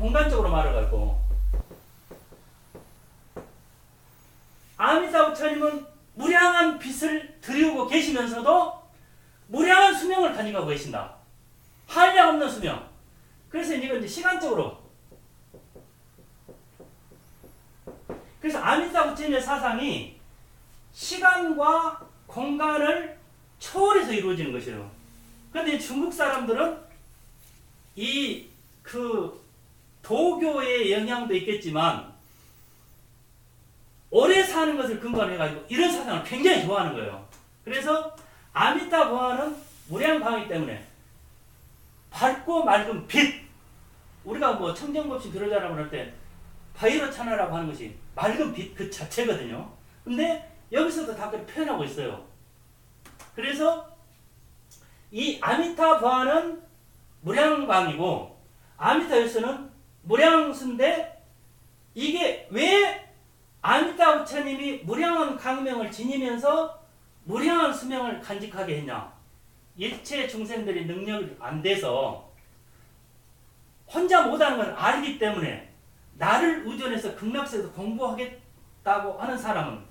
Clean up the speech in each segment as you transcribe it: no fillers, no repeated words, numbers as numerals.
공간적으로 말해가지고 아미타 부처님은 무량한 빛을 드리우고 계시면서도 무량한 수명을 가지고 계신다. 한량없는 수명. 그래서 이제 시간적으로, 그래서 아미타 부처님의 사상이 시간과 공간을 초월해서 이루어지는 것이에요. 그런데 중국 사람들은 이 도교의 영향도 있겠지만 오래 사는 것을 근거로 해가지고 이런 사상을 굉장히 좋아하는 거예요. 그래서 아미타 부하는 무량광이기 때문에 밝고 맑은 빛, 우리가 뭐 청정법신 비로자라고 할 때 바이러차나라고 하는 것이 맑은 빛 그 자체거든요. 근데 여기서도 다 그렇게 표현하고 있어요. 그래서 이 아미타 부하는 무량광이고 아미타 열쇠는 무량수인데, 이게 왜 아미타 부처님이 무량한 광명을 지니면서 무량한 수명을 간직하게 했냐? 일체 중생들이 능력이 안 돼서 혼자 못하는 걸 알기 때문에 나를 의존해서 극락세에서 공부하겠다고 하는 사람은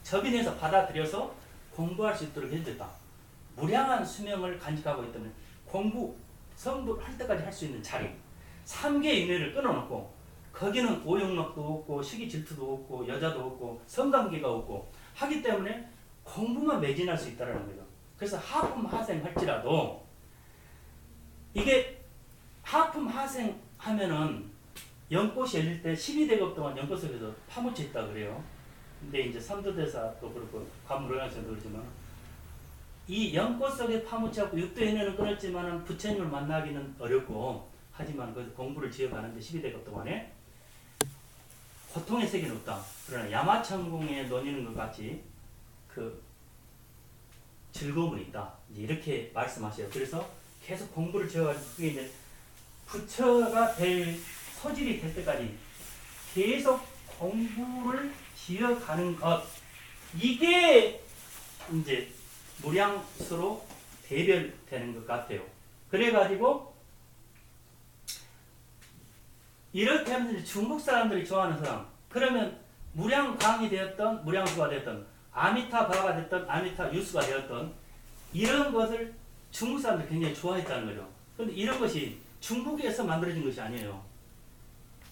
접인해서 받아들여서 공부할 수 있도록 해줬다. 무량한 수명을 간직하고 있기 때문에 공부, 성불 할 때까지 할 수 있는 자리, 3개 인회를 끊어놓고 거기는 오용락도 없고 시기 질투도 없고 여자도 없고 성관계가 없고 하기 때문에 공부만 매진할 수 있다는 거죠. 그래서 하품 하생 할지라도 이게 하품 하생 하면은 연꽃이 열릴 때 12대급 동안 연꽃 속에서 파묻혀 있다 그래요. 근데 이제 삼도대사도 그렇고 관무로양선도 그렇지만 이 연꽃 속에 파묻혀갖고 육도인회는 끊었지만 부처님을 만나기는 어렵고, 하지만 그 공부를 지어가는데 12대급 동안에 고통의 세계는 없다. 그러나 야마천궁에 논의는 것 같이 그 즐거움은 있다. 이제 이렇게 말씀하셔요. 그래서 계속 공부를 지어가지고 그게 이제 부처가 될 소질이 될 때까지 계속 공부를 지어가는 것, 이게 이제 무량수로 대별되는 것 같아요. 그래가지고 이렇게 하면서 중국 사람들이 좋아하는 사람, 그러면 무량광이 되었던 무량수가 되었던 아미타 바가 됐던 아미타 유수가 되었던 이런 것을 중국 사람들이 굉장히 좋아했다는 거죠. 그런데 이런 것이 중국에서 만들어진 것이 아니에요.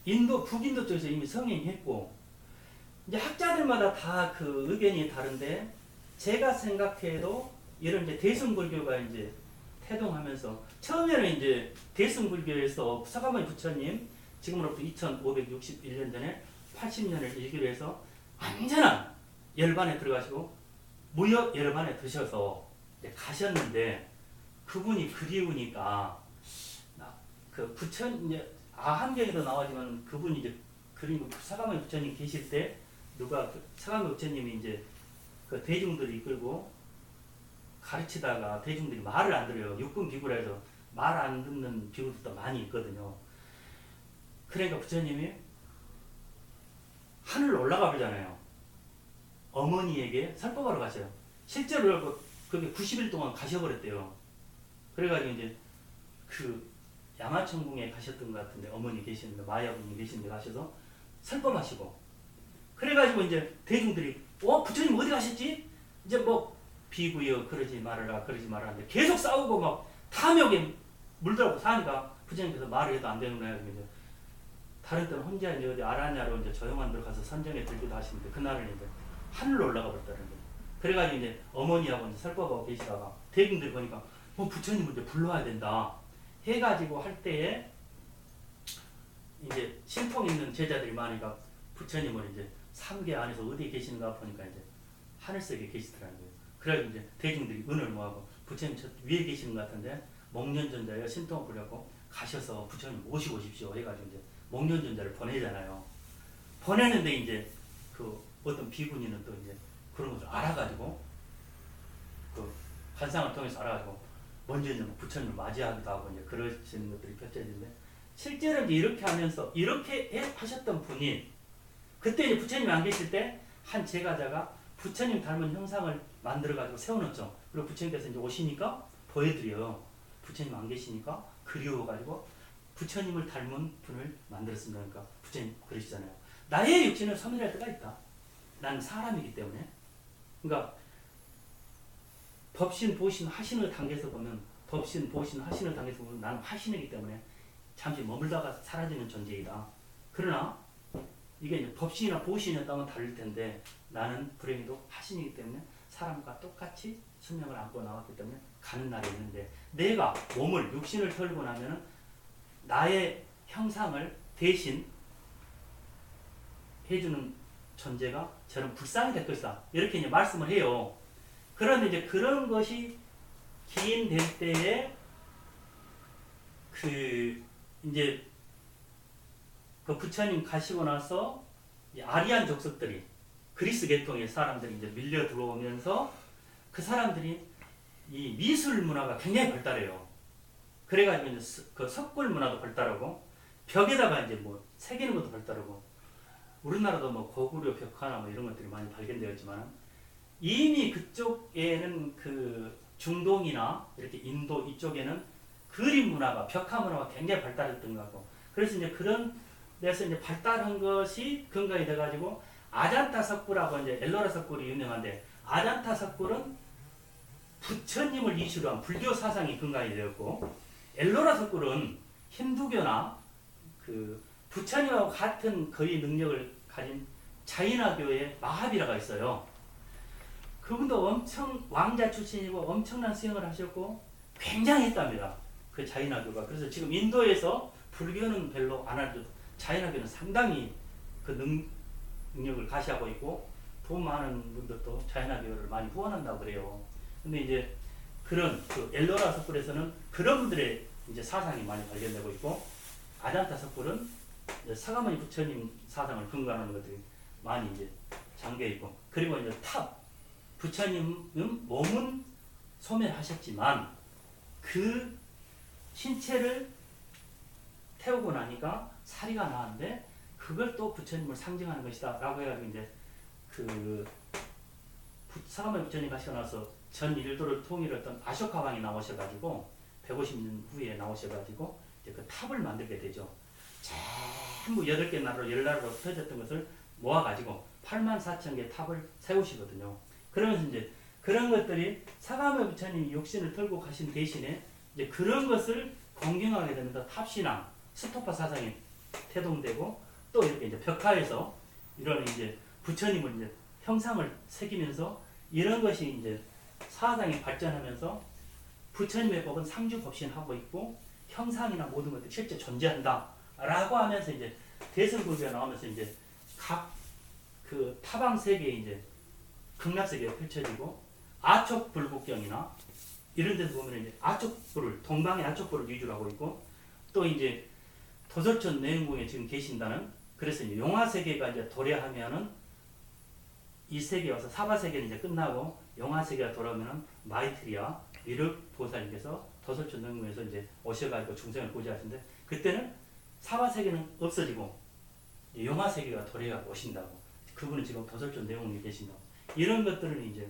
인도, 북인도 쪽에서 이미 성행했고, 이제 학자들마다 다 그 의견이 다른데, 제가 생각해도 이런 이제 대승불교가 이제 태동하면서 처음에는 이제 대승불교에서 서가모니 부처님, 지금으로부터 2561년 전에 80년을 일기로 해서 완전한 열반에 들어가시고 무역 열반에 드셔서 이제 가셨는데, 그분이 그리우니까 그 부처님 이제 아한경에도 나오지만 그분이 이제 그림 서가모니 부처님 계실 때 누가 서가모니 부처님이 이제 그 대중들을 이끌고 가르치다가 대중들이 말을 안 들어요. 육군 비구라 해서 말 안 듣는 비구들도 많이 있거든요. 그러니까 부처님이 하늘로 올라가 보잖아요. 어머니에게 설법하러 가셔요. 실제로 그게 90일 동안 가셔버렸대요. 그래가지고 이제 그 야마천궁에 가셨던 것 같은데, 어머니 계시는데 마야분이 계시는데 가셔서 설법하시고, 그래가지고 이제 대중들이 부처님 어디 가셨지? 이제 뭐 비구여 그러지 말아라 그러지 말아라 하는데 계속 싸우고 막 탐욕에 물들어가고 사니까 부처님께서 말을 해도 안 되는 거야. 이제 다른 때는 혼자 이제 어디 아라냐로 이제 조용한 데 가서 선정에 들기도 하시는데, 그날은 이제 하늘로 올라가 버렸다는 거예요. 그래가지고 이제 어머니하고 이제 설법하고 계시다가 대중들이 보니까 부처님을 이제 불러와야 된다 해가지고 할 때에 이제 신통 있는 제자들이 많으니까 부처님을 이제 3계 안에서 어디에 계시는가 보니까 이제 하늘색에 계시더라는 거예요. 그래가지고 이제 대중들이 은을 모아고 부처님 저 위에 계시는 것 같은데 목련존자여 신통을 부려고 가셔서 부처님 모시고 오십시오 해가지고 이제 목련존자를 보내잖아요. 보내는데 이제 그 어떤 비구니는 또 이제 그런 것을 알아가지고 그 관상을 통해서 알아가지고 먼저 이제 부처님을 맞이하기도 하고 이제 그러시는 것들이 펼쳐지는데, 실제로 이제 이렇게 하면서 이렇게 하셨던 분이 그때 이제 부처님이 안 계실 때 한 제가자가 부처님 닮은 형상을 만들어가지고 세워놓죠. 그리고 부처님께서 이제 오시니까 보여드려요. 부처님 안 계시니까 그리워가지고 부처님을 닮은 분을 만들었습니다. 그러니까 부처님 그러시잖아요. 나의 육신은 소멸할 때가 있다. 나는 사람이기 때문에. 그러니까 법신, 보신, 화신을 당겨서 보면 법신, 보신, 화신을 당겨서 보면 나는 화신이기 때문에 잠시 머물다가 사라지는 존재이다. 그러나 이게 이제 법신이나 보신이었다면 다를 텐데 나는 불행히도 화신이기 때문에 사람과 똑같이 수명을 안고 나왔기 때문에 가는 날이 있는데 내가 몸을 육신을 털고 나면은 나의 형상을 대신 해주는 존재가 저는 불쌍히 될 것이다. 이렇게 이제 말씀을 해요. 그런데 이제 그런 것이 기인될 때에 이제 그 부처님 가시고 나서 아리안 족속들이 그리스 계통의 사람들이 이제 밀려 들어오면서 그 사람들이 이 미술 문화가 굉장히 발달해요. 그래가지고 이제 그 석굴 문화도 발달하고 벽에다가 이제 뭐 새기는 것도 발달하고 우리나라도 뭐 고구려 벽화나 뭐 이런 것들이 많이 발견되었지만 이미 그쪽에는 그 중동이나 이렇게 인도 이쪽에는 그림 문화가 벽화 문화가 굉장히 발달했던 것 같고 그래서 이제 그런 데서 이제 발달한 것이 근거가 돼가지고 아잔타 석굴하고 이제 엘로라 석굴이 유명한데 아잔타 석굴은 부처님을 이슈로 한 불교 사상이 근간이 되었고 엘로라 석굴은 힌두교나 그 부처님하고 같은 거의 능력을 가진 자이나교의 마하비라가 있어요. 그분도 엄청 왕자 출신이고 엄청난 수행을 하셨고 굉장했답니다. 그 자이나교가. 그래서 지금 인도에서 불교는 별로 안 하죠. 자이나교는 상당히 그 능력을 가시하고 있고 돈 많은 분들도 자이나교를 많이 후원한다고 그래요. 근데 이제 그런 그 엘로라 석굴에서는 그런 분들의 이제 사상이 많이 발견되고 있고 아잔타 석굴은 사가모니 부처님 사상을 근거하는 것들이 많이 이제 잠겨 있고 그리고 이제 탑 부처님은 몸은 소멸하셨지만 그 신체를 태우고 나니까 사리가 나왔는데 그걸 또 부처님을 상징하는 것이다 라고 해가지고 이제 그 사가모니 부처님 가시고 나서 전 인도를 통일했던 아쇼카 왕이 나오셔가지고 150년 후에 나오셔가지고 이제 그 탑을 만들게 되죠. 전부 8개 나라로 10나라로 흩어졌던 것을 모아가지고 84,000개 탑을 세우시거든요. 그러면서 이제 그런 것들이 사가모니 부처님이 육신을 털고 가신 대신에 이제 그런 것을 공경하게 되면서 탑신앙, 스토파 사상이 태동되고 또 이렇게 이제 벽화에서 이런 이제 부처님을 이제 형상을 새기면서 이런 것이 이제 사상이 발전하면서 부처님의 법은 상주법신하고 있고 형상이나 모든 것들이 실제 존재한다 라고 하면서 이제 대승불교가 나오면서 이제 각 그 타방 세계에 이제 극락세계가 펼쳐지고 아촉불국경이나 이런 데서 보면 이제 아촉불을 동방의 아촉불을 위주로 하고 있고 또 이제 도솔천 내영궁에 지금 계신다는 그래서 이제 용화세계가 이제 도래하면은 이 세계에 와서 사바세계는 이제 끝나고 용화세계가 돌아오면은 마이트리아 미륵 보살님께서 도솔천 내영궁에서 이제 오셔가지고 중생을 구제하시는데 그때는 사바세계는 없어지고 용화세계가 도래하고 오신다고 그분은 지금 도솔천 내영궁에 계신다고 이런 것들은 이제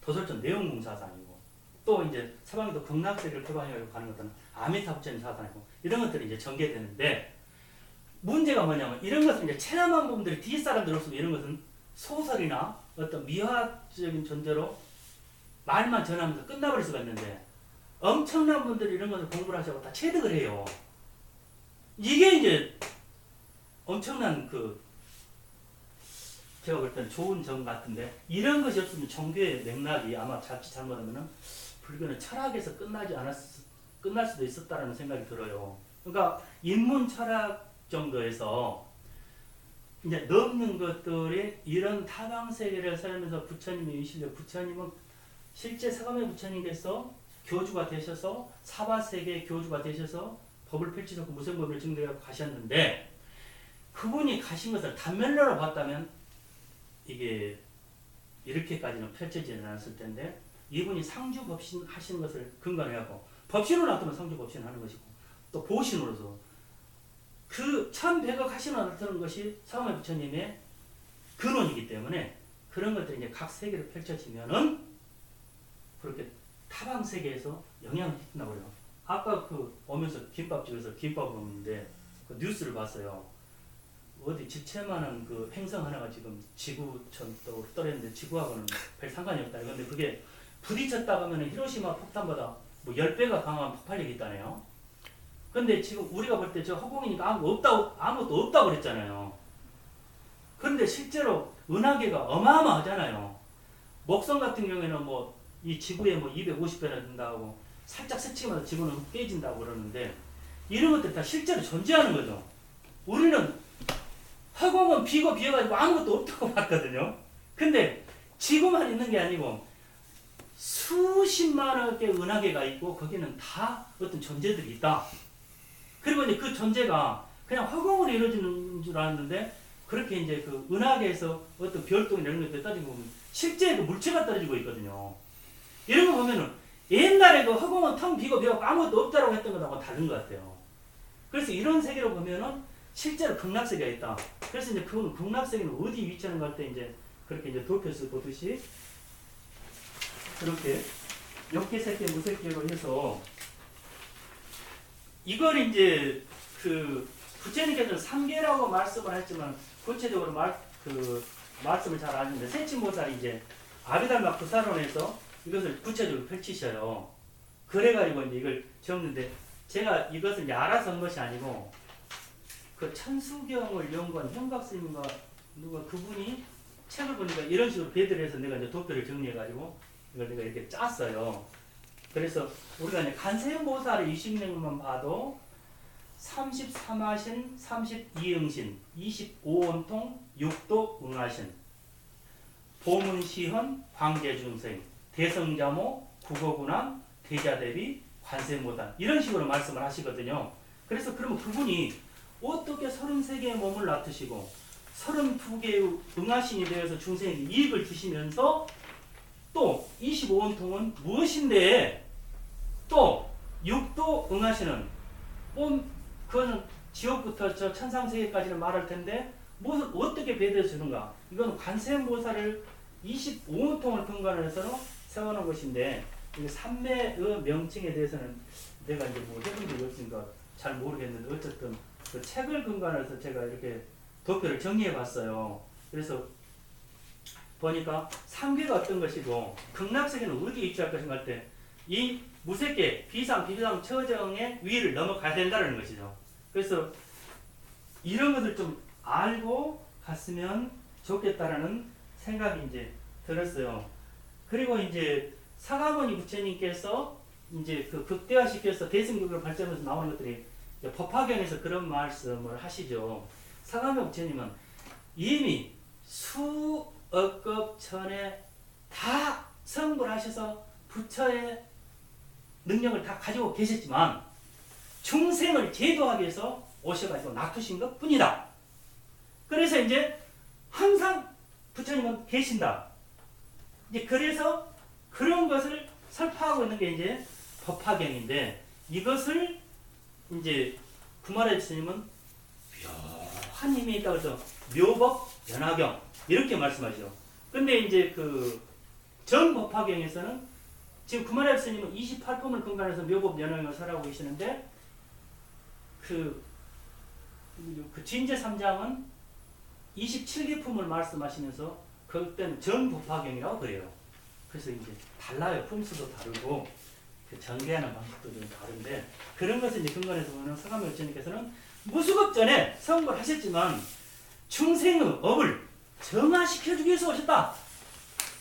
도솔천 내영궁 사상이고 또 이제 서방에도 극락세계를 표방해가지고 가는 것들은 아미타부처님 사상이고 이런 것들이 이제 전개되는데 문제가 뭐냐면 이런 것은 이제 체험한 분들이 뒷사람들로서 이런 것은 소설이나 어떤 미화적인 존재로 말만 전하면서 끝나버릴 수가 있는데 엄청난 분들이 이런 것을 공부를 하시고 다 체득을 해요. 이게 이제 엄청난 그 제가 볼 때는 좋은 점 같은데 이런 것이 없으면 종교의 맥락이 아마 자칫 잘못하면은 불교는 철학에서 끝날 수도 있었다라는 생각이 들어요. 그러니까 인문 철학 정도에서 이제 넘는 것들이 이런 타방 세계를 살면서 부처님의 의실력 부처님은 실제 사가모니 부처님께서 교주가 되셔서 사바 세계의 교주가 되셔서 법을 펼치셨고 무생법을 증대하고 가셨는데 그분이 가신 것을 단면으로 봤다면 이게 이렇게까지는 펼쳐지지 않았을 텐데 이분이 상주법신 하시는 것을 근거로 해갖고 법신으로 나타나면 상주법신 하는 것이고 또 보신으로서 그 1100억 하시나 나타나는 것이 사가모니 부처님의 근원이기 때문에 그런 것들이 이제 각 세계로 펼쳐지면은 그렇게 타방 세계에서 영향을 끼친다고 그래요. 아까 그 오면서 김밥집에서 김밥을 먹는데 그 뉴스를 봤어요. 어디 집채만한 그 행성 하나가 지금 지구촌 또 떨어졌는데 지구하고는 별 상관이 없다. 그런데 그게 부딪혔다 하면 히로시마 폭탄보다 뭐 10배가 강한 폭발력이 있다네요. 근데 지금 우리가 볼 때 저 허공이니까 아무것도 없다고 그랬잖아요. 그런데 실제로 은하계가 어마어마하잖아요. 목성 같은 경우에는 뭐 이 지구에 뭐 250배나 된다고 살짝 스치면 지구는 깨진다고 그러는데 이런 것들이 다 실제로 존재하는 거죠. 우리는 허공은 비어가지고 아무것도 없다고 봤거든요. 근데 지구만 있는 게 아니고 수십만여 개의 은하계가 있고 거기는 다 어떤 존재들이 있다. 그리고 이제 그 존재가 그냥 허공으로 이루어지는 줄 알았는데 그렇게 이제 그 은하계에서 어떤 별똥이 이런 것들 떨어지고 보면 실제 그 물체가 떨어지고 있거든요. 이런 거 보면은 옛날에 그 허공은 텅 비고 아무것도 없다라고 했던 것하고 다른 것 같아요. 그래서 이런 세계로 보면은 실제로 극락세계가 있다. 그래서 이제 그 극락세계는 어디 위치하는가 할 때 이제 그렇게 이제 도표에서 보듯이 그렇게 욕계 세계 무색계로 해서 이걸 이제 그 부처님께서는 3계라고 말씀을 했지만 구체적으로 말씀을 잘 안 하는데 세친보살이 이제 아비달마 구사론에서 이것을 구체적으로 펼치셔요. 그래가지고 이제 이걸 적는데 제가 이것을 이제 알아서 한 것이 아니고 그 천수경을 연구한 현각스님과 누가 그분이 책을 보니까 이런 식으로 배들을 해서 내가 이제 도표를 정리해가지고 이걸 내가 이렇게 짰어요. 그래서 우리가 이제 간세음보살의 20명만 봐도 33하신, 32응신, 25원통, 6도 응하신, 보문시헌, 황제중생, 대성자모, 국어군왕, 대자대비, 관세음보살 이런 식으로 말씀을 하시거든요. 그래서 그러면 그분이 어떻게 33개의 몸을 낳으시고 32개의 응하신이 되어서 중생에게 이익을 주시면서 또 25원통은 무엇인데 또 6도 응하신은 그거는 지옥부터 저 천상세계까지는 말할 텐데 무엇을 어떻게 배려해 주는가? 이건 관세음보살을 25원통을 근간으로 해서 세워놓은 것인데 이게 삼매의 명칭에 대해서는 내가 이제 뭐 해본 적이 없으니까 잘 모르겠는데 어쨌든 그 책을 근간으로 해서 제가 이렇게 도표를 정리해 봤어요. 그래서 보니까 상계가 어떤 것이고 극락세계는 어디에 위치할 것인가 할 때 이 무색계 비상 처정의 위를 넘어가야 된다는 것이죠. 그래서 이런 것을 좀 알고 갔으면 좋겠다라는 생각이 이제 들었어요. 그리고 이제 사가모니 부처님께서 이제 그 극대화시켜서 대승교를 발전해서 나오는 것들이 법화경에서 그런 말씀을 하시죠. 사가모니 부처님은 이미 수억급 전에 다 성불 하셔서 부처의 능력을 다 가지고 계셨지만 중생을 제도하기 위해서 오셔가지고 놔두신 것 뿐이다. 그래서 이제 항상 부처님은 계신다. 이제 그래서 그런 것을 설파하고 있는 게 이제 법화경인데 이것을 이제 구마라 스님은 묘한 힘이 있다고 해서 묘법 연화경 이렇게 말씀하시죠. 근데 이제 그 전법화경에서는 지금 구마라 스님은 28품을 근간해서 묘법 연화경을 설하고 계시는데 그 진제 3장은 27개 품을 말씀하시면서 그때는 전법화경이라고 그래요. 그래서 이제 달라요. 품수도 다르고 그 전개하는 방식도 좀 다른데 그런 것을 이제 근간해서 보면 서가모니 부처님께서는 무수급 전에 성불 하셨지만 중생의 업을 정화시켜주기 위해서 오셨다.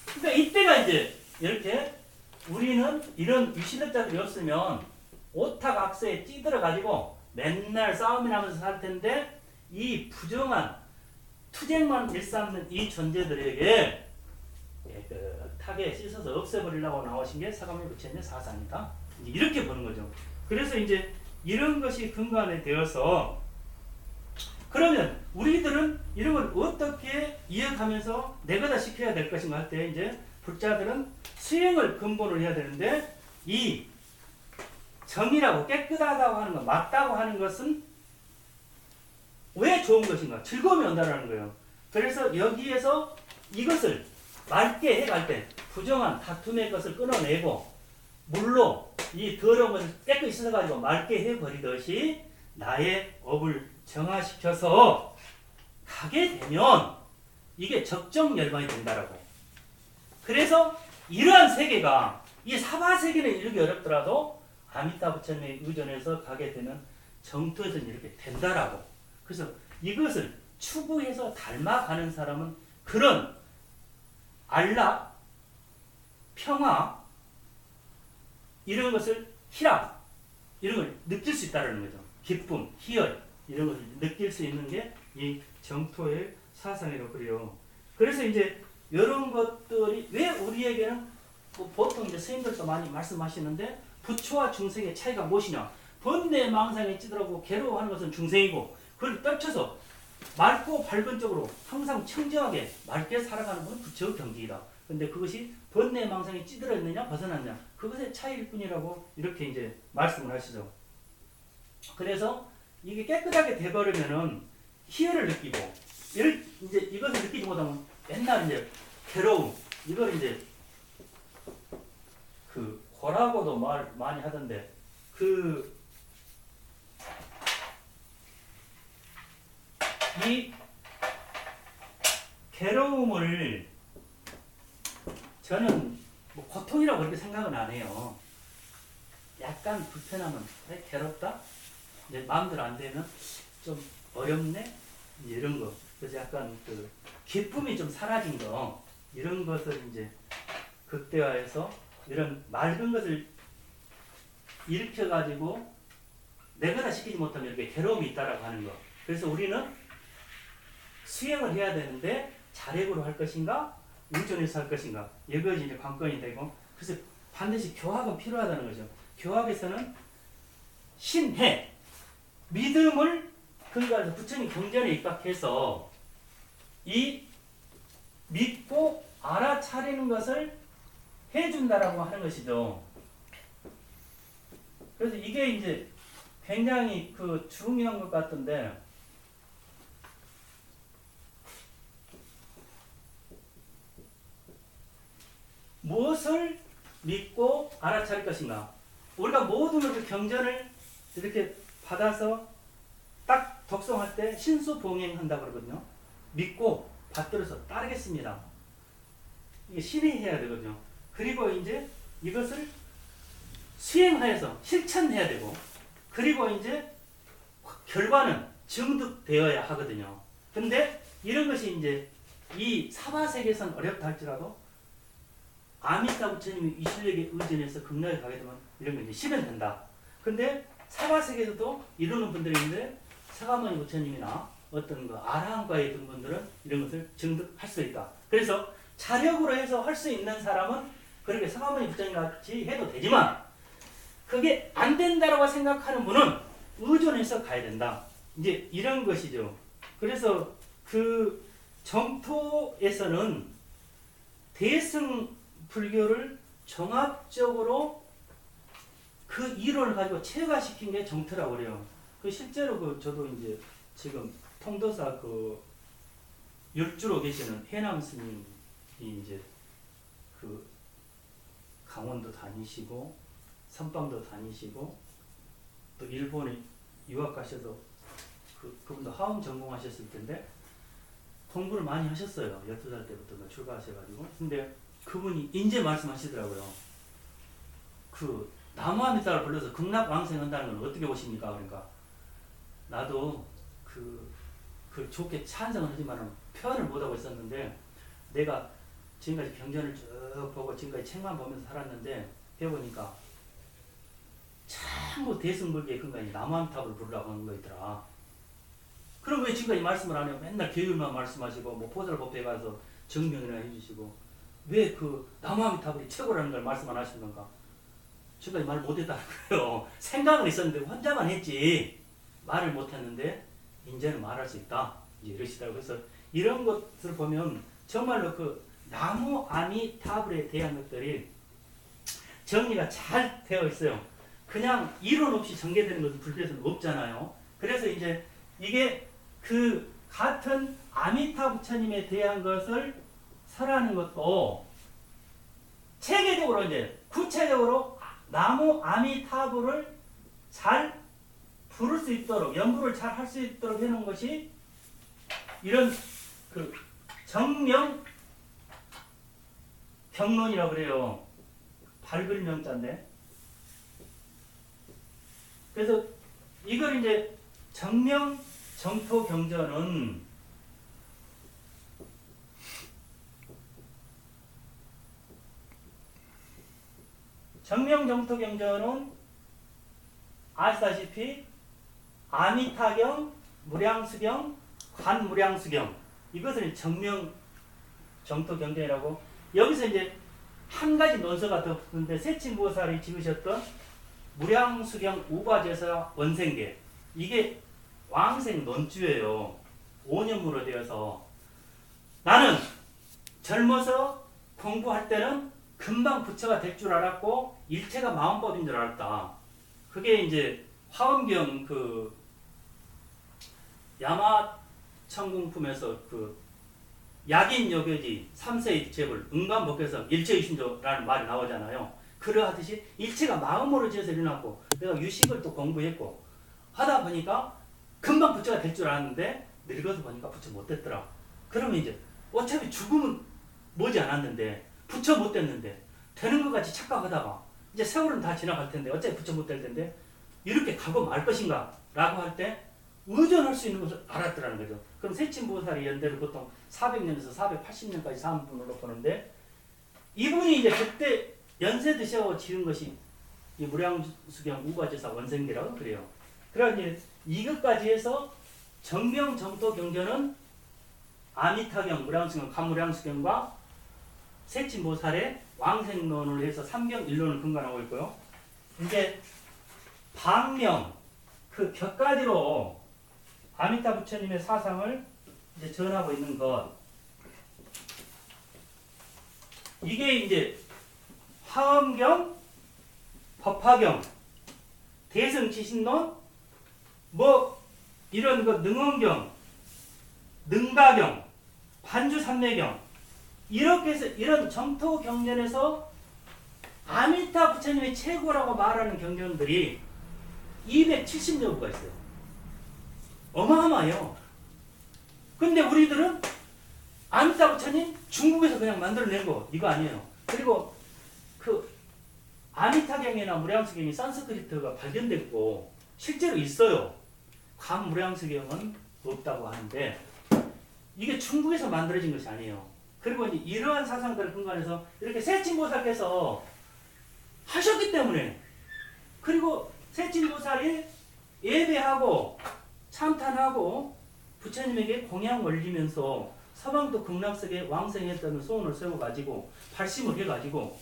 그러니까 이때가 이제 이렇게 우리는 이런 위신력자들이 없으면 오탁악세에 찌들어가지고 맨날 싸움이나 하면서 살 텐데 이 부정한 투쟁만 일삼는 이 존재들에게 깨끗하게 씻어서 없애버리려고 나오신 게 사가모니 부처님의 사상이다. 이렇게 보는 거죠. 그래서 이제 이런 것이 근간에 되어서 그러면 우리들은 이런 걸 어떻게 이해하면서 내가 시켜야 될 것인가 할 때 이제 불자들은 수행을 근본으로 해야 되는데 이 정이라고 깨끗하다고 하는 것, 맞다고 하는 것은 왜 좋은 것인가? 즐거움이 온다는 거예요. 그래서 여기에서 이것을 맑게 해갈 때 부정한 다툼의 것을 끊어내고 물로 이 더러운 것을 깨끗이 씻어가지고 맑게 해버리듯이 나의 업을 정화시켜서 가게 되면 이게 적정 열반이 된다라고. 그래서 이러한 세계가 이 사바세계는 이르기 어렵더라도 아미타 부처님의 의존에서 가게 되면 정토에서 이렇게 된다라고. 그래서 이것을 추구해서 닮아가는 사람은 그런 안락, 평화, 이런 것을 희락, 이런 걸 느낄 수 있다는 거죠. 기쁨, 희열, 이런 것을 느낄 수 있는 게 이 정토의 사상이라고 그래요. 그래서 이제 이런 것들이 왜 우리에게는 보통 이제 스님들도 많이 말씀하시는데 부처와 중생의 차이가 무엇이냐? 번뇌 망상에 찌들어가고 괴로워하는 것은 중생이고 그걸 떨쳐서 맑고 밝은 쪽으로 항상 청정하게 맑게 살아가는 것은 부처의 경지이다. 근데 그것이 번뇌 망상에 찌들어 있느냐 벗어났냐 그것의 차이일 뿐이라고 이렇게 이제 말씀을 하시죠. 그래서 이게 깨끗하게 돼버리면은 희열을 느끼고 이제 이것을 느끼지 못하면 맨날 이제 괴로움 이걸 이제 그 고라고도 말 많이 하던데 이 괴로움을 저는 뭐 고통이라고 그렇게 생각은 안 해요. 약간 불편하면 그래 괴롭다 이제 마음대로 안 되면 좀 어렵네 이런 거. 그래서 약간 그 기쁨이 좀 사라진 거 이런 것을 이제 극대화해서 이런 맑은 것을 일으켜 가지고 내거나 시키지 못하면 이렇게 괴로움이 있다라고 하는 거. 그래서 우리는 수행을 해야 되는데 자력으로 할 것인가 의존해서 할 것인가 이것이 이제 관건이 되고 그래서 반드시 교학은 필요하다는 거죠. 교학에서는 신해 믿음을 그러니까 부처님 경전에 입각해서 이 믿고 알아차리는 것을 해준다라고 하는 것이죠. 그래서 이게 이제 굉장히 그 중요한 것 같은데 무엇을 믿고 알아차릴 것인가? 우리가 모든 것을 경전을 이렇게 받아서 딱 독송할 때 신수봉행한다 그러거든요. 믿고 받들어서 따르겠습니다. 이게 신의해야 되거든요. 그리고 이제 이것을 수행하여서 실천해야 되고 그리고 이제 결과는 증득되어야 하거든요. 근데 이런 것이 이제 이 사바세계에서는 어렵다 할지라도 아미타 부처님이 이 실력에 의존해서 극락에 가게 되면 이런 게 이제 실현된다. 근데 사바세계에서도 이루는 분들이 있는데 사가모니 부처님이나 어떤 그 아라한과에 있던 분들은 이런 것을 증득할 수 있다. 그래서 자력으로 해서 할 수 있는 사람은 그렇게 사가모니 부처님 같이 해도 되지만 그게 안 된다라고 생각하는 분은 의존해서 가야 된다. 이제 이런 것이죠. 그래서 그 정토에서는 대승 불교를 종합적으로 그 이론을 가지고 체화시킨 게 정토라고 그래요. 그 실제로 그 저도 이제 지금 통도사 그 열주로 계시는 해남 스님이 이제 그 강원도 다니시고 선방도 다니시고 또 일본에 유학 가셔서 그분도 화엄 전공하셨을 텐데 공부를 많이 하셨어요. 12살 때부터 출가하셔가지고. 근데 그분이 인제 말씀하시더라고요. 그 나무아미타를 불러서 극락왕생한다는 걸 어떻게 보십니까? 그러니까 나도 그 좋게 찬성을 하지만 표현을 못하고 있었는데 내가 지금까지 경전을 쭉 보고 지금까지 책만 보면서 살았는데 해보니까 전부 대승불교의 근간이 나무아미타불을 부르라고 하는 거 있더라. 그럼 왜 지금까지 말씀을 안 해요? 맨날 교율만 말씀하시고 뭐 포절법에 가서 증명이나 해주시고 왜 그 나무아미타불이 최고라는 걸 말씀 안 하시는 건가? 지금까지 말 못했다는 거예요. 생각은 있었는데 혼자만 했지 말을 못했는데 이제는 말할 수 있다. 이제 이러시더라고요. 그래서 이런 것을 보면 정말로 그 나무아미타불에 대한 것들이 정리가 잘 되어 있어요. 그냥 이론 없이 전개되는 것은 불교에서는 없잖아요. 그래서 이제 이게 그 같은 아미타 부처님에 대한 것을 설하는 것도 체계적으로 이제 구체적으로 나무 아미타불을 잘 부를 수 있도록 연부를 잘 할 수 있도록 해놓은 것이 이런 그 정명 경론이라고 그래요. 밝을 명자인데. 그래서 이걸 이제 정명 정토 경전은 정명 정토 경전은 아시다시피 아미타경, 무량수경, 관무량수경 이것을 정명 정토 경전이라고. 여기서 이제 한 가지 논서가 더 붙는데 세친보살이 지으셨던 무량수경 우과제사 원생계 이게 왕생 논주예요. 5년무로 되어서 나는 젊어서 공부할 때는 금방 부처가 될 줄 알았고 일체가 마음법인 줄 알았다. 그게 이제 화엄경 그 야마천궁품에서 그 약인 여교지 3세의 재불 응감법에서 일체유심조라는 말이 나오잖아요. 그러하듯이 일체가 마음으로 지어서 일어났고 내가 유식을 또 공부했고 하다 보니까 금방 부처가 될 줄 알았는데 늙어서 보니까 부처 못 됐더라. 그러면 이제 어차피 죽음은 머지 않았는데 부처 못 됐는데 되는 것 같이 착각하다가 이제 세월은 다 지나갈 텐데 어차피 부처 못 될 텐데 이렇게 가고 말 것인가 라고 할 때 의존할 수 있는 것을 알았더라는 거죠. 그럼 세친보살이 연대를 보통 400년에서 480년까지 사는 분으로 보는데 이분이 이제 그때 연세 드셔 지은 것이 이 무량수경 우과제사 원생계라고 그래요. 그래서 이제 이것까지 해서 정명 정토 경전은 아미타경, 무량수경, 관무량수경과 세친보살의 왕생론을 해서 삼경일론을 근간하고 있고요. 이제 방명 그 격가지로 아미타 부처님의 사상을 이제 전하고 있는 것. 이게 이제 화엄경, 법화경, 대승지신론, 뭐 이런 거 능엄경, 능가경, 반주삼매경 이렇게 해서 이런 정토 경전에서 아미타 부처님의 최고라고 말하는 경전들이 270여 부가 있어요. 어마어마해요. 근데 우리들은 아미타 부처님 중국에서 그냥 만들어낸 거 이거 아니에요. 그리고 그 아미타경이나 무량수경이 산스크리트가 발견됐고 실제로 있어요. 관무량수경은 없다고 하는데 이게 중국에서 만들어진 것이 아니에요. 그리고 이제 이러한 사상들을 근간해서 이렇게 세친보살께서 하셨기 때문에 그리고 세친보살이 예배하고 참탄하고 부처님에게 공양 올리면서 서방도 극락세계 왕생했다는 소원을 세워가지고 발심을 해가지고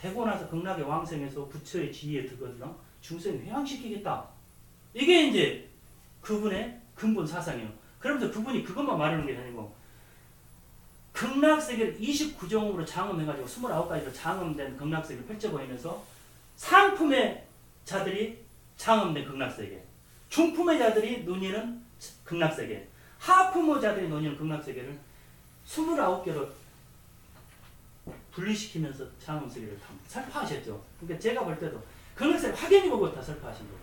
되고 나서 극락에 왕생해서 부처의 지위에 들거든요. 중생 회양시키겠다. 이게 이제 그분의 근본 사상이에요. 그러면서 그분이 그것만 말하는 게 아니고 극락세계를 29종으로 장엄해가지고 29가지로 장엄된 극락세계를 펼쳐보이면서 상품의 자들이 장엄된 극락세계, 중품의 자들이 논의는 극락세계, 하품의 자들이 논의는 극락세계를 29개로 분리시키면서 장엄세계를 다 설파하셨죠. 그러니까 제가 볼 때도 극락세계를 확연히 보고 다 설파하신 거예요.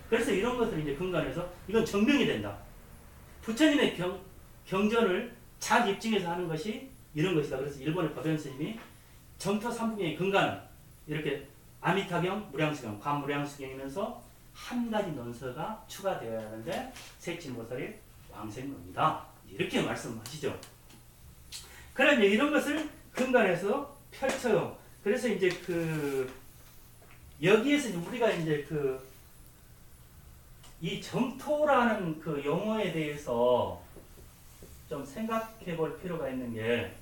그래서 이런 것을 이제 근간해서 이건 증명이 된다. 부처님의 경전을 잘 입증해서 하는 것이 이런 것이다. 그래서 일본의 법연 스님이 정토 삼부경의 근간은 이렇게 아미타경, 무량수경, 관무량수경이면서 한 가지 논서가 추가되어야 하는데 세친보살이 왕생론이다. 이렇게 말씀하시죠. 그럼 이런 것을 근간해서 펼쳐요. 그래서 이제 여기에서 우리가 이제 이 정토라는 그 용어에 대해서 좀 생각해 볼 필요가 있는 게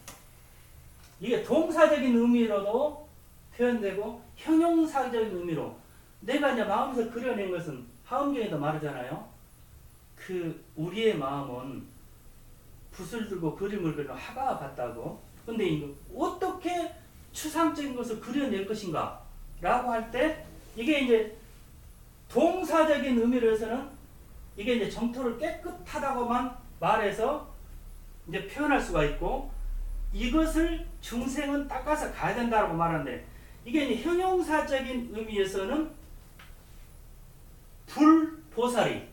이게 동사적인 의미로도 표현되고 형용사적인 의미로 내가 이제 마음에서 그려낸 것은 화엄경에도 말하잖아요. 우리의 마음은 붓을 들고 그림을 그리는 화가와 같다고. 근데 이거 어떻게 추상적인 것을 그려낼 것인가 라고 할 때 이게 이제 동사적인 의미로 해서는 이게 이제 정토를 깨끗하다고만 말해서 이제 표현할 수가 있고 이것을 중생은 닦아서 가야 된다고 말하는데 이게 이제 형용사적인 의미에서는 불보살이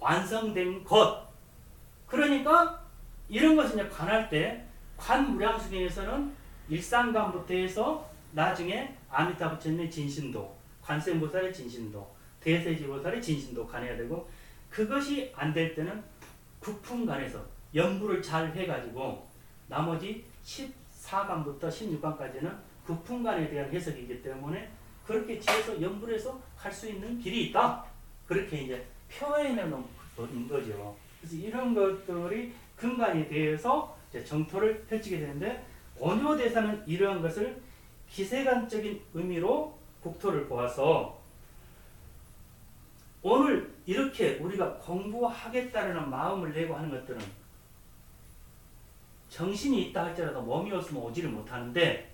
완성된 것. 그러니까 이런 것을 이제 관할 때 관무량수경에서는 일상관부터 해서 나중에 아미타 부처님의 진신도, 관세음보살의 진신도, 대세지보살의 진신도 관해야 되고, 그것이 안 될 때는 국품관에서 연부를 잘 해가지고 나머지 14관부터 16관까지는 국품관에 대한 해석이기 때문에 그렇게 지어서 연부를 해서 갈 수 있는 길이 있다. 그렇게 이제 표현해 놓은 거죠. 그래서 이런 것들이 근간에 대해서 이제 정토를 펼치게 되는데, 원효대사는 이러한 것을 기세관적인 의미로 국토를 보아서 오늘 이렇게 우리가 공부하겠다는 마음을 내고 하는 것들은 정신이 있다 할지라도 몸이 없으면 오지를 못하는데,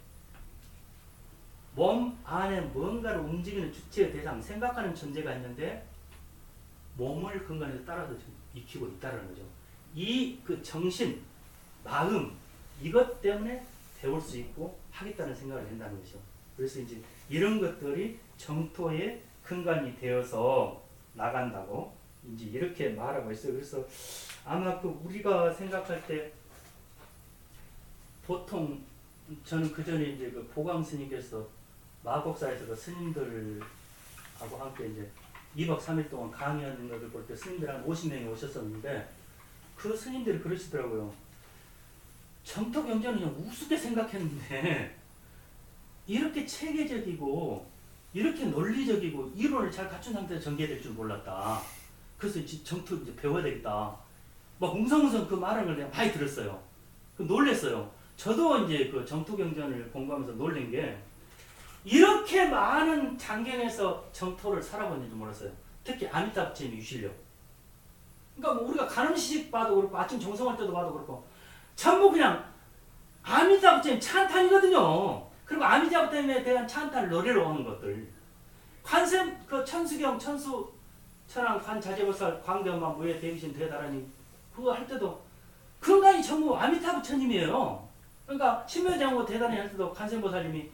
몸 안에 뭔가를 움직이는 주체의 대상, 생각하는 존재가 있는데 몸을 근간에서 따라서 익히고 있다는 거죠. 이 그 정신, 마음, 이것 때문에 배울 수 있고 하겠다는 생각을 한다는 거죠. 그래서 이제 이런 것들이 정토의 근간이 되어서 나간다고 이제 이렇게 말하고 있어요. 그래서 아마 그 우리가 생각할 때 보통 저는 그 전에 이제 그 보광 스님께서 마곡사에서 그 스님들하고 함께 이제 2박 3일 동안 강의하는 것을 볼 때 스님들 한 50명이 오셨었는데, 그 스님들이 그러시더라고요. 정토 경전은 그냥 우습게 생각했는데 이렇게 체계적이고 이렇게 논리적이고 이론을 잘 갖춘 상태에서 전개될 줄 몰랐다. 그래서 이제 정토 이제 배워야 되겠다. 막 웅성웅성 그 말하는 걸 내가 많이 들었어요. 놀랬어요. 저도 이제 그 정토 경전을 공부하면서 놀란 게, 이렇게 많은 장경에서 정토를 살아본 줄 몰랐어요. 특히 아미타 부처님의 유실력. 그러니까 뭐 우리가 간음식 봐도 그렇고 아침 정성할 때도 봐도 그렇고 전부 그냥 아미타 부처님 찬탄이거든요. 그리고 아미타 부처님에 대한 찬탄을 노래로 하는 것들. 관세 그 천수경, 천수, 천왕, 관자재보살, 광대엄마, 무예, 대비신, 대다라니 그거 할 때도 근간이 전부 아미타 부처님이에요. 그러니까 신묘장고 대단히 할 때도 관세음보살님이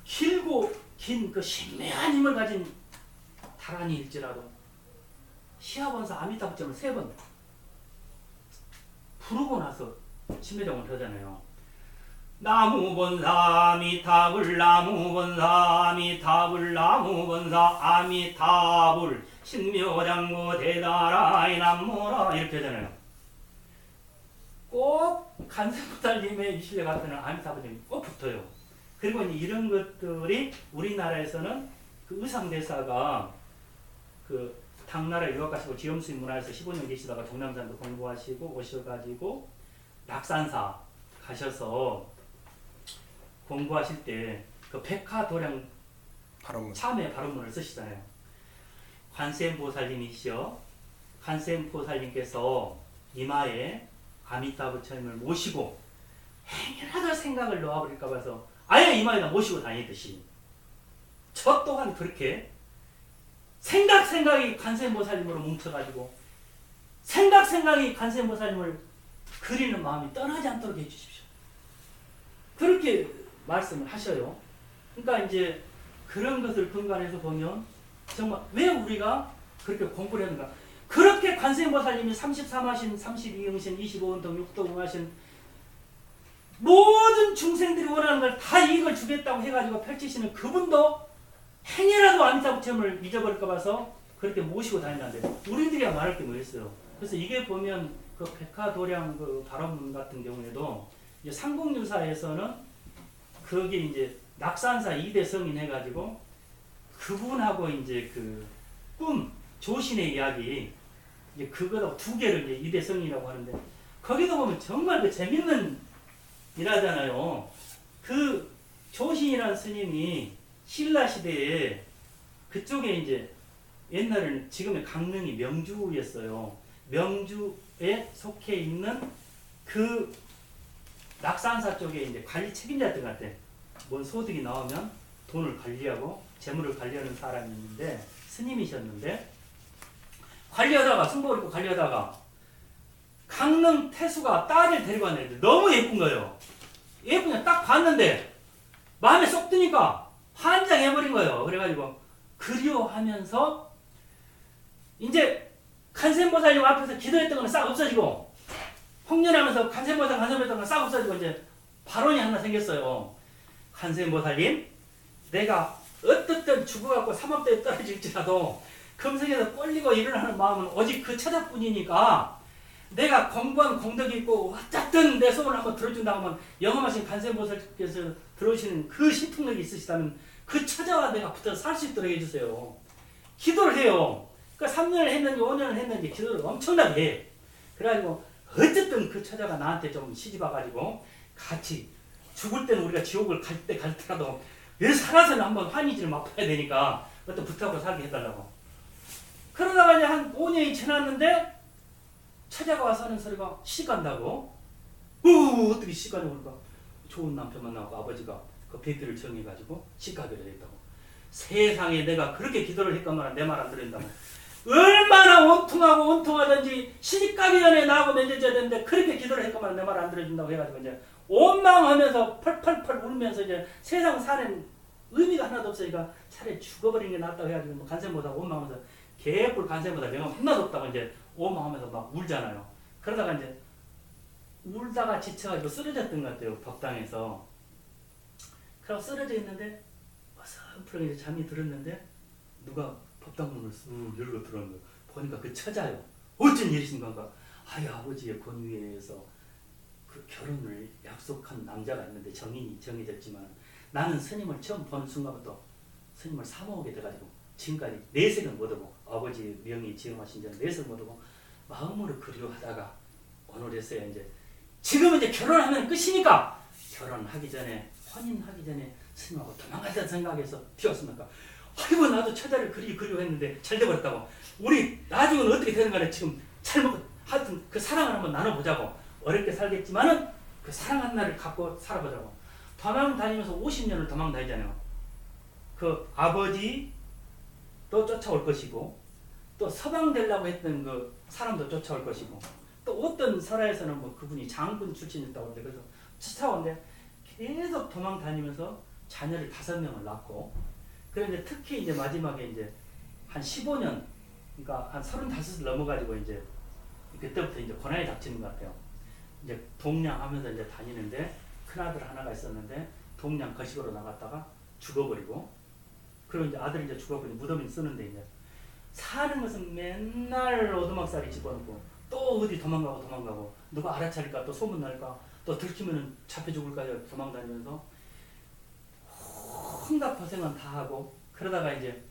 길고 긴 그 신묘한 힘을 가진 다란이일지라도 시아본사 아미타 부처님을 3번 부르고 나서 신묘장을 하잖아요. 나무본사 아미타불, 나무본사 아미타불, 나무본사 아미타불, 신묘장고 대다라이 남모라, 이렇게 하잖아요. 꼭 간세보살님의 유실력 앞에는 아미타 부처님이 꼭 붙어요. 그리고 이런 것들이 우리나라에서는 그 의상대사가 그 당나라에 유학 가시고 지엄수인 문화에서 15년 계시다가 종남산도 공부하시고 오셔가지고 낙산사 가셔서 공부하실 때 그 백화도량 참회 발언문을 쓰시잖아요. 관세음보살님이시여, 관세음보살님께서 이마에 아미타 부처님을 모시고 행여라도 생각을 놓아버릴까 봐서 아예 이마에다 모시고 다니듯이, 저 또한 그렇게 생각이 관세음보살님으로 뭉쳐가지고 생각이 관세음보살님을 그리는 마음이 떠나지 않도록 해주십시오. 그렇게 말씀을 하셔요. 그러니까 이제 그런 것을 근간해서 보면 정말 왜 우리가 그렇게 공부를 하는가. 그렇게 관세음보살님이 33하신, 32응신, 25운동, 6도응하신 모든 중생들이 원하는 걸 다 이익을 주겠다고 해가지고 펼치시는 그분도 행여라도 아미타 부처님을 잊어버릴까 봐서 그렇게 모시고 다니는데, 우리들이야 말할 게 뭐 있어요. 그래서 이게 보면 그 백화도량 그 발언문 같은 경우에도 이제 삼국유사에서는 그게 이제 낙산사 2대 성인 해가지고 그분하고 이제 그 꿈 조신의 이야기, 이제 그거하고 2개를 이제 2대 성인이라고 하는데, 거기도 보면 정말 그 재밌는 일하잖아요. 그 조신이라는 스님이 신라 시대에 그쪽에 이제 옛날에는 지금의 강릉이 명주였어요. 명주에 속해 있는 그 낙산사 쪽에 이제 관리 책임자들 같아. 뭔 소득이 나오면 돈을 관리하고 재물을 관리하는 사람이었는데, 스님이셨는데, 관리하다가 승복을 입고 관리하다가 강릉 태수가 딸을 데리고 왔는데 너무 예쁜 거예요. 예쁘냐 딱 봤는데 마음에 쏙 드니까 환장해버린 거예요. 그래가지고 그리워하면서 이제 간센보살님 앞에서 기도했던 거는 싹 없어지고, 홍련하면서 간센보살인 건 싹 없어지고, 이제 발언이 하나 생겼어요. 간센보살님, 내가 어떻든 죽어갖고 삼업대에 떨어질지라도 금성에서 꼴리고 일어나는 마음은 오직 그 처자뿐이니까 내가 공부한 공덕이 있고 어쨌든 내 소원을 한번 들어준다고 하면 영험하신 간센보살께서 들어오시는 그 신통력이 있으시다면 그 처자와 내가 붙어서 살 수 있도록 해주세요. 기도를 해요. 그러니까 3년을 했는지 5년을 했는지 기도를 엄청나게 해. 그래가지고 어쨌든 그 처자가 나한테 좀 시집와가지고 같이 죽을 때는 우리가 지옥을 갈더라도 왜 살아서는 한번 환희지를 맛봐야 되니까 그것도 붙잡고 살게 해달라고. 그러다가 이제 한 5년이 지났는데 처자가 와서 하는 소리가 시집간다고. 어떻게 시집가냐고. 그러니까 좋은 남편 만나고 아버지가 그 배필을 정해가지고 시집가기로 했다고. 세상에 내가 그렇게 기도를 했건만 내 말 안 들은다고. 얼마나 온통하든지 시집가기 전에 나하고 맺어져야 되는데 그렇게 기도를 했건만 내 말 안 들어준다고 해가지고 이제 원망하면서 펄펄펄 울면서 이제 세상 사는 의미가 하나도 없으니까 차라리 죽어버리는 게 낫다고 해가지고 뭐 간센보다 원망하면서 개뿔 간센보다 명함 하나도 없다고 이제 원망하면서 막 울잖아요. 그러다가 이제 울다가 지쳐가지고 쓰러졌던 것 같아요. 법당에서. 그러고 쓰러져 있는데 어설프게 이제 잠이 들었는데 누가 법당 문을 쓱 열고 들어온 거예요. 보니까 그 처자요. 어쩐 일이신 건가? 아이 아버지의 권위에서 그 결혼을 약속한 남자가 있는데 정인이 정해졌지만 나는 스님을 처음 본 순간부터 스님을 사모하게 돼가지고 지금까지 내색은 못하고 아버지 명의 지음하신 지 내색 못하고 마음으로 그리워하다가 오늘에서야 이제 지금은 이제 결혼하면 끝이니까 결혼하기 전에 혼인하기 전에 스님하고 도망가자 생각해서 튀었습니까? 아이고 나도 처자를 그리워했는데 잘 돼버렸다고. 우리 나중은 어떻게 되는 간에 지금 하여튼 그 사랑을 한번 나눠보자고. 어렵게 살겠지만은 그 사랑한 날을 갖고 살아보자고. 도망 다니면서 50년을 도망 다니잖아요. 그 아버지 또 쫓아올 것이고 또 서방되려고 했던 그 사람도 쫓아올 것이고 또 어떤 설화에서는 뭐 그분이 장군 출신이었다고 하는데 그래서 쫓아오는데 계속 도망 다니면서 자녀를 5명을 낳고 그런데 특히 이제 마지막에 이제 한 15년 그러니까 한 35을 넘어가지고 이제 그때부터 이제 고난이 닥치는 것 같아요. 이제 동량하면서 이제 다니는데 큰아들 하나가 있었는데 동량 거식으로 나갔다가 죽어버리고 그리고 이제 아들이 이제 죽어버리고 무덤에 쓰는데 이제 사는 것은 맨날 오두막살이 집어넣고 또 어디 도망가고 누가 알아차릴까 또 소문날까 또 들키면은 잡혀 죽을까 도망다니면서 혼다 고생은 다 하고 그러다가 이제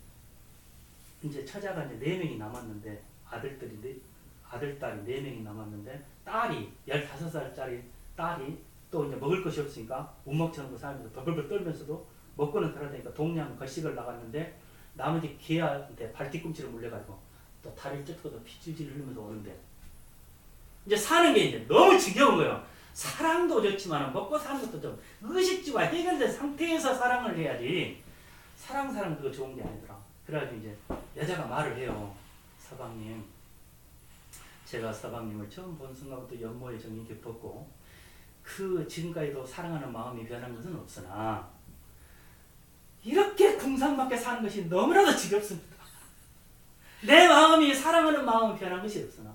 처자가 이제 4명이 남았는데 아들, 딸이 4명이 남았는데 딸이 15살짜리 딸이 또 이제 먹을 것이 없으니까 우먹처럼 살면서 벌벌 떨면서도 먹고는 들어다니까 동양 거식을 나갔는데 나머지 개한테 발뒤꿈치를 물려가지고 또 다리를 찢고도 피질질 흘리면서 오는데 이제 사는 게 이제 너무 지겨운 거예요. 사랑도 좋지만 먹고 사는 것도 좀 의식주가 해결된 상태에서 사랑을 해야지 사랑 그거 좋은 게 아니더라. 그래가지고 이제 여자가 말을 해요. 서방님, 제가 서방님을 처음 본 순간부터 연모의 정이 깊었고 그 지금까지도 사랑하는 마음이 변한 것은 없으나 이렇게 궁상맞게 사는 것이 너무나도 지겹습니다. 내 마음이 사랑하는 마음이 변한 것이 없으나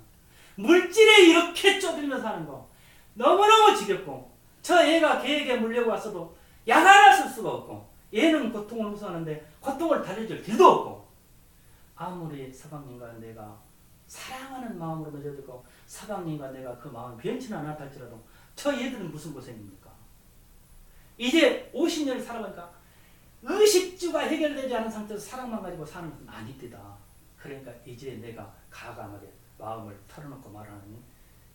물질에 이렇게 쪼들며 사는 거 너무너무 지겹고 저 애가 걔에게 물려고 왔어도 약 하나 쓸 수가 없고 얘는 고통을 호소하는데 고통을 달래줄 길도 없고 아무리 서방님과 내가 사랑하는 마음으로 맺어들고 서방님과 내가 그 마음이 변치는 않았다 할지라도 저 얘들은 무슨 고생입니까? 이제 50년을 살아보니까 의식주가 해결되지 않은 상태에서 사랑만 가지고 사는 것은 아닙니다. 그러니까 이제 내가 가감하게 마음을 털어놓고 말하니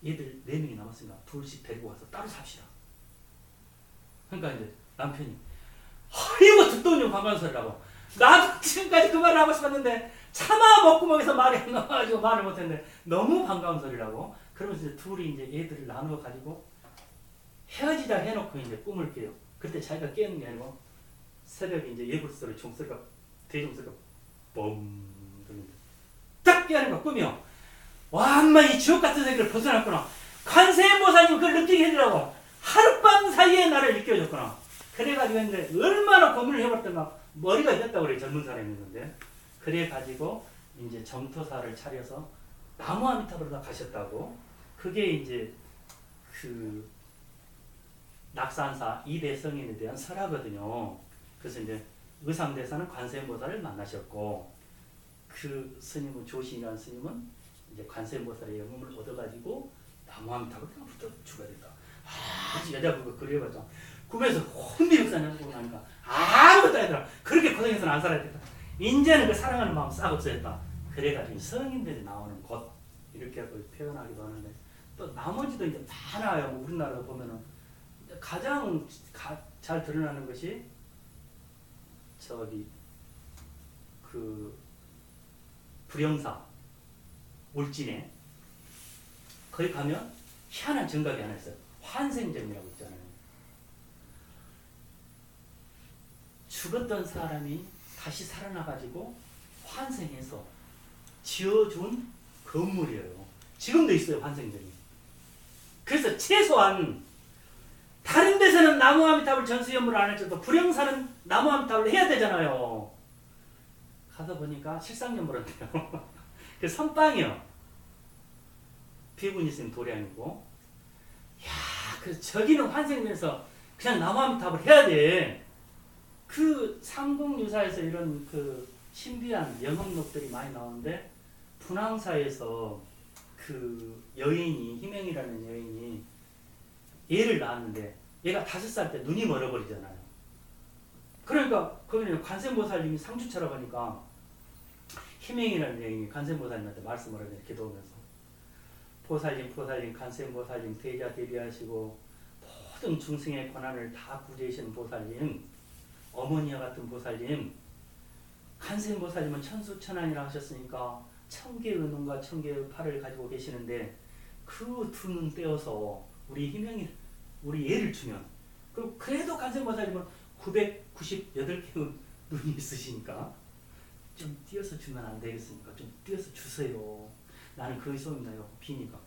얘들 4명이 남았으니까 둘씩 데리고 와서 따로 삽시다. 그러니까 이제 남편이 이거 듣도 좀 반가운 소리라고. 나도 지금까지 그 말을 하고 싶었는데 차마 먹구멍에서 말이 안 나와가지고 말을 못했는데 너무 반가운 소리라고. 그러면서 이제 둘이 이제 애들을 나누어 가지고 헤어지자 해놓고 이제 꿈을 깨요. 그때 자기가 깨는 게 아니고 새벽에 이제 예불소리 종소리가 대종소리가 뻥 들리는데 딱 깨는 거 꿈이요. 와 엄마 이 지옥 같은 세계를 벗어났구나. 관세음보살님 그걸 느끼게 해주라고 하룻밤 사이에 나를 일깨워줬구나. 그래가지고 했는데 얼마나 고민을 해봤더니 머리가 됐다고 그래 젊은 사람이었는데 그래가지고 이제 점토사를 차려서 나무아미타불로 가셨다고. 그게 이제 그 낙산사 이대 성인에 대한 설화거든요. 그래서 이제 의상대사는 관세음보살을 만나셨고 그 스님은 조신이라는 스님은 이제 관세음보살의 영음을 얻어가지고 나무아미타불을 그냥 붙어 주가 됐다. 아주 여자 그거 그려봤자 꿈에서 혼비백산을 보고 나니까 아무것도 아니더라. 그렇게 고생해서는 안 살아야 됐다. 이제는 그 사랑하는 마음 싹 없어졌다. 그래가지고 성인들이 나오는 곳 이렇게 표현하기도 하는데 또 나머지도 이제 많아요. 우리나라도 보면은 가장 잘 드러나는 것이 저기 그 불영사 울진에 거기 가면 희한한 정각이 하나 있어요. 환생정이라고 있잖아요. 죽었던 사람이 다시 살아나가지고 환생해서 지어준 건물이에요. 지금도 있어요, 환생정이. 그래서 최소한 다른 데서는 나무아미타불 전수연물을 안 해줘도 불영사는 나무아미타불을 해야 되잖아요. 가서 보니까 실상연물은 돼요. 그 선빵이요. 비구니 스님 도량이고. 야, 그래서 저기는 환생돼서 그냥 나무아미타불 해야 돼. 그 삼국유사에서 이런 그 신비한 영업록들이 많이 나오는데 분황사에서 그 여인이 희명이라는 여인이 애를 낳았는데 얘가 5살 때 눈이 멀어버리잖아요. 그러니까 거기는 관세음보살님이 상주처라고 하니까 희명이라는 여인이 관세음보살님한테 말씀을 하잖아요. 기도하면서 보살님 관세음보살님 대자 대비하시고 모든 중생의 권한을 다 구제하시는 보살님, 어머니와 같은 보살님, 관세음보살님은 천수천안이라 하셨으니까 1000개의 눈과 1000개의 팔을 가지고 계시는데 그 두 눈 떼어서 우리 희명이 우리 애를 주면 그래도 관세음보살님은 998개의 눈이 있으시니까 좀 띄어서 주면 안 되겠습니까? 좀 띄어서 주세요. 나는 그의 소원이 나요. 비니까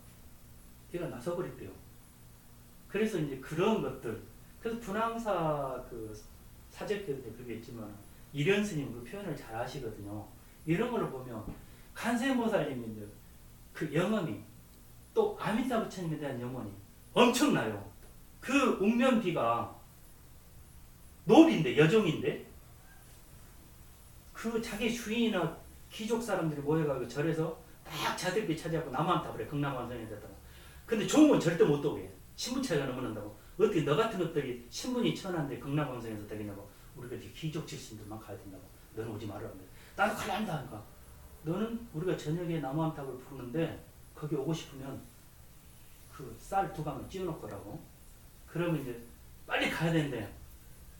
걔가 나서버렸대요. 그래서 이제 그런 것들, 그래서 분황사 그 사제께도 그게 있지만 이련 스님 그 표현을 잘 하시거든요. 이런 걸 보면 관세음보살님이 그 영험이 또 아미타 부처님에 대한 영혼이 엄청나요. 그 옥면비가 노비인데 여종인데 그 자기 주인이나 귀족 사람들이 모여가지고 절에서 딱 자들끼리 차지하고 나무아미타불에 극락완성이 됐다고. 근데 좋은 건 절대 못 오게. 신분 차이가 너무 난다고. 어떻게 너 같은 것들이 신분이 천한데 극락완성에서 되겠냐고. 우리가 귀족 출신들만 가야 된다고. 너는 오지 말라고. 나도 갈란다 하니까. 너는 우리가 저녁에 나무아미타불을 부르는데 거기 오고 싶으면 그 쌀 2강을 찌워놓을 거라고. 그러면 이제 빨리 가야 되는데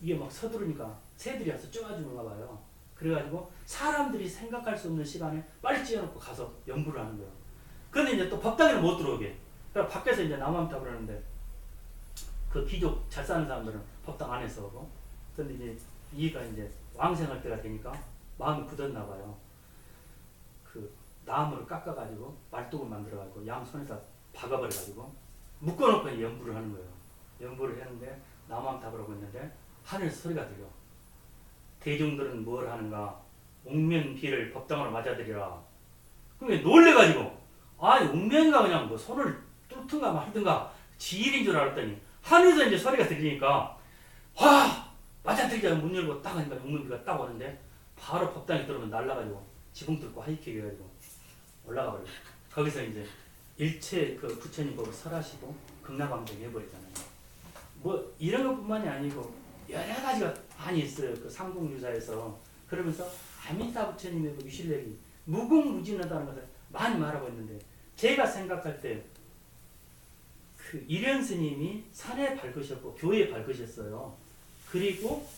이게 막 서두르니까 새들이 와서 쪼아주는가 봐요. 그래가지고 사람들이 생각할 수 없는 시간에 빨리 찌워놓고 가서 연부를 하는 거예요. 그런데 이제 또 법당에는 못 들어오게. 그래서 밖에서 이제 나무아미타불을 하는데 그 귀족 잘 사는 사람들은 법당 안에서 오고. 그런데 이제 이가 이제 왕생할 때가 되니까 마음이 굳었나 봐요. 그 나무를 깎아가지고 말뚝을 만들어가지고 양 손에다 박아버려가지고 묶어놓고 연부를 하는 거예요. 연부를 했는데 나무아미타불을 하고 있는데 하늘에서 소리가 들려. 대중들은 뭘 하는가? 옥면비를 법당으로 맞아들이라. 그게 놀래가지고 옥면이가 그냥 뭐 손을 뚫든가 말든가 지일인 줄 알았더니 하늘에서 이제 소리가 들리니까 와 맞아들이자 문 열고 딱 하니까 옥면비가 딱 오는데 바로 법당에 들어오면 날라가지고 지붕 뚫고 하이킥 해가지고 올라가 버려. 거기서 이제 일체 그 부처님 법을 설하시고 극락왕정 해버리잖아요. 뭐 이런 것뿐만이 아니고 여러 가지가 많이 있어요. 그 삼국유사에서. 그러면서 아미타 부처님의 그 유실력이 무궁무진하다는 것을 많이 말하고 있는데 제가 생각할 때 그 이련 스님이 산에 밝으셨고 교회에 밝으셨어요. 그리고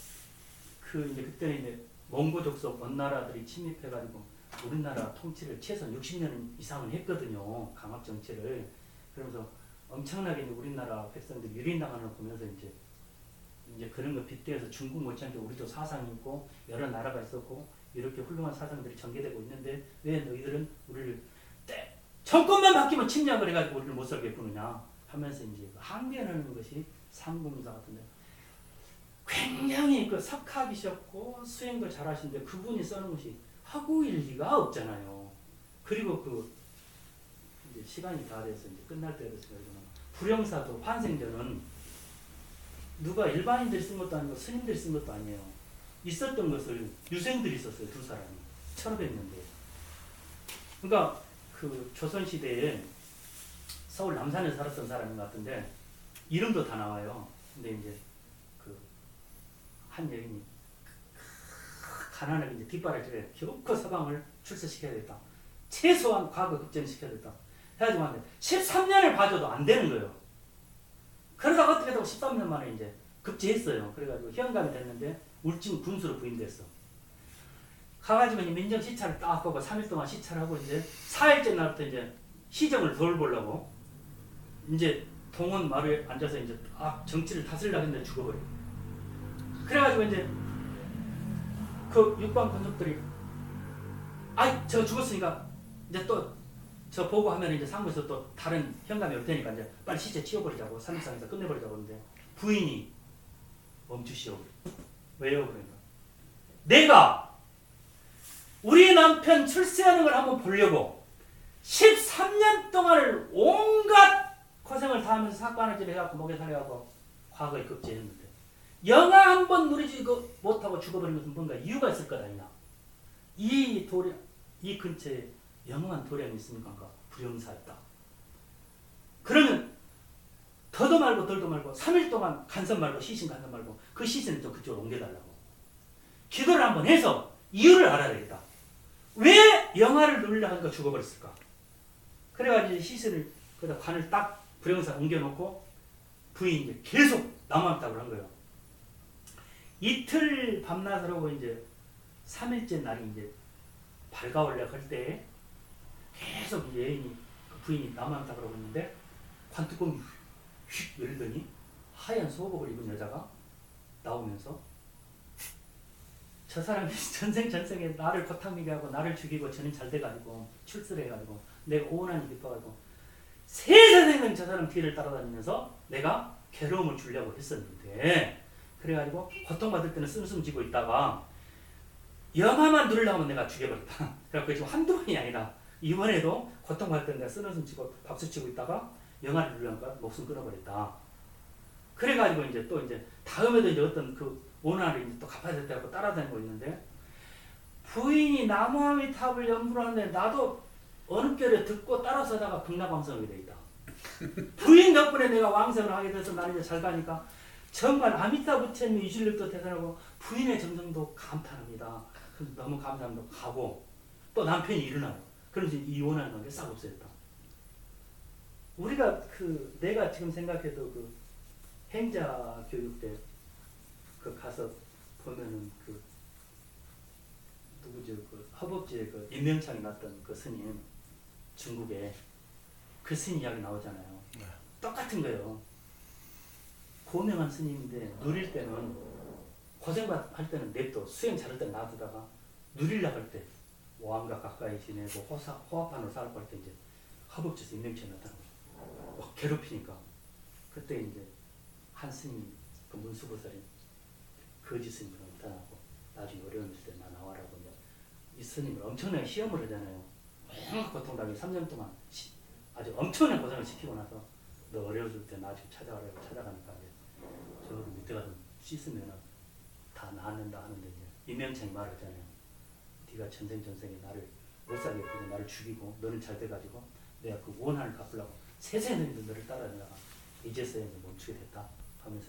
그 이제 그때는 이제 몽고 족속 원나라들이 침입해가지고 우리나라 통치를 최소 60년 이상은 했거든요. 강압 정치를. 그러면서 엄청나게 이제 우리나라 백성들이 유린당하는 걸 보면서 이제 그런 거 빗대어서 중국 못지않게 우리도 사상이 있고 여러 나라가 있었고 이렇게 훌륭한 사상들이 전개되고 있는데 왜 너희들은 우리를 정권만 바뀌면 침략을 해가지고 우리를 못 살게 구느냐 하면서 이제 항변하는 것이 삼국유사 같은데 굉장히 그 석학이셨고 수행도 잘하시는데 그분이 써는 것이 허구일 리가 없잖아요. 그리고 그 이제 시간이 다 돼서 이제 끝날 때 돼서 불영사도 환생전은 누가 일반인들이 쓴 것도 아니고 스님들이 쓴 것도 아니에요. 있었던 것을 유생들이 썼어요. 두 사람이 1500년대. 그러니까 그 조선시대에 서울 남산에 살았던 사람인 것 같은데 이름도 다 나와요. 근데 이제 그 한 여인이 가난하게 이제 뒷바라지에 겨우코 서방을 출세시켜야겠다. 최소한 과거 급전시켜야겠다. 해가지고 하는데 13년을 봐줘도 안 되는 거예요. 그러다가 어떻게 하다가 13년 만에 이제 급제했어요. 그래가지고 희연감이 됐는데 울진 군수로 부임됐어. 가가지고 이제 민정 시찰을 딱 하고 3일 동안 시찰하고 이제 4일째 날부터 이제 시정을 돌보려고 이제 동원 마루에 앉아서 이제 정치를 다스리려고 했는데 죽어버려. 그래가지고 이제 그 육방 권속들이 저 죽었으니까 이제 또 저 보고 하면 이제 상부에서 또 다른 현감이 올 테니까 이제 빨리 시체 치워버리자고 산림상에서 끝내버리자고 하는데 부인이 멈추시오. 왜요? 그러니까 내가 우리 남편 출세하는 걸 한번 보려고 13년 동안을 온갖 고생을 다 하면서 사관을 해갖고 목에 살려갖고 과거에 급제했는데 영화 한 번 누리지 못하고 죽어버린 것은 뭔가 이유가 있을 것 아니냐. 이 근처에 영원한 도량이 있으니까 불영사였다. 그러면 더도 말고 덜도 말고 3일 동안 간섭 말고 시신 간섭 말고 그 시신을 좀 그쪽으로 옮겨달라고 기도를 한번 해서 이유를 알아야 되겠다. 왜 영화를 누리려고 하니까 죽어버렸을까. 그래가지고 시신을 그다 관을 딱 불영사 옮겨놓고 부인이 계속 남아있다고 한 거예요. 이틀 밤낮을 하고 이제 3일째 날이 이제 밝아오려고 할 때 계속 여인이 그 부인이 남아있다고 그러고 있는데 관뚜껑이 휙 열더니 하얀 소복을 입은 여자가 나오면서 저 사람이 전생에 나를 고탕미게 하고 나를 죽이고 저는 잘 돼가지고 출세를 해가지고 내가 오온하니 기뻐가지고 세세생은 저 사람 뒤를 따라다니면서 내가 괴로움을 주려고 했었는데 그래가지고 고통받을 때는 씀씀 지고 있다가 영화만 누리려고 하면 내가 죽여버렸다. 그래갖고 지금 한두 번이 아니라 이번에도 고통받을 때는 내가 쓰는 숨 치고 박수 치고 있다가 영화를 누리려니까 목숨 끊어버렸다. 그래가지고 이제 또 이제 다음에도 이제 어떤 그 원한을 이제 또 갚아야 될 때고 따라다니고 있는데 부인이 나무아미탑을 연구를 하는데 나도 어느 결에 듣고 따라서 하다가 극락왕성하게 돼 있다. 부인 덕분에 내가 왕성을 하게 돼서 나는 이제 잘 가니까 정말 아미타 부처님의 유실력도 대단하고 부인의 정성도 감탄합니다. 너무 감사합니다. 가고 또 남편이 일어나요. 그러면서 이혼하는 관계 싹 없어졌다. 우리가 내가 지금 생각해도 그 행자 교육 때 가서 보면은 누구죠? 허벅지에 임명창이 났던 그 스님 중국에 그 스님 이야기 나오잖아요. 네. 똑같은 거예요. 고명한 스님인데 누릴 때는 고생할 때는 냅둬 수행 잘할 때는 놔두다가 누리려고 할 때 왕과 가까이 지내고 호합판으로 살고 할 때 이제 허벅지에서 임명창이 났다는 거예요. 막 괴롭히니까 그때 이제 한 스님이 그 문수보살이 거짓 스님으로 나타나고 나중에 어려운 있을 때 나 나와라고 이 스님을 엄청나게 시험을 하잖아요. 막 고통당하게 3년 동안 아주 엄청난 고생을 시키고 나서 너 어려워질 때 나중에 찾아가라고 찾아가니까 이제 저 밑에 가서 씻으면 다 나았는다 하는데 이제 임명창이 말하잖아요. 네가 전생에 나를 못 살게 했고 나를 죽이고 너는 잘 돼가지고 내가 그 원한을 갚으려고 세세는 너를 따라다니다가 이제서야 멈추게 됐다 하면서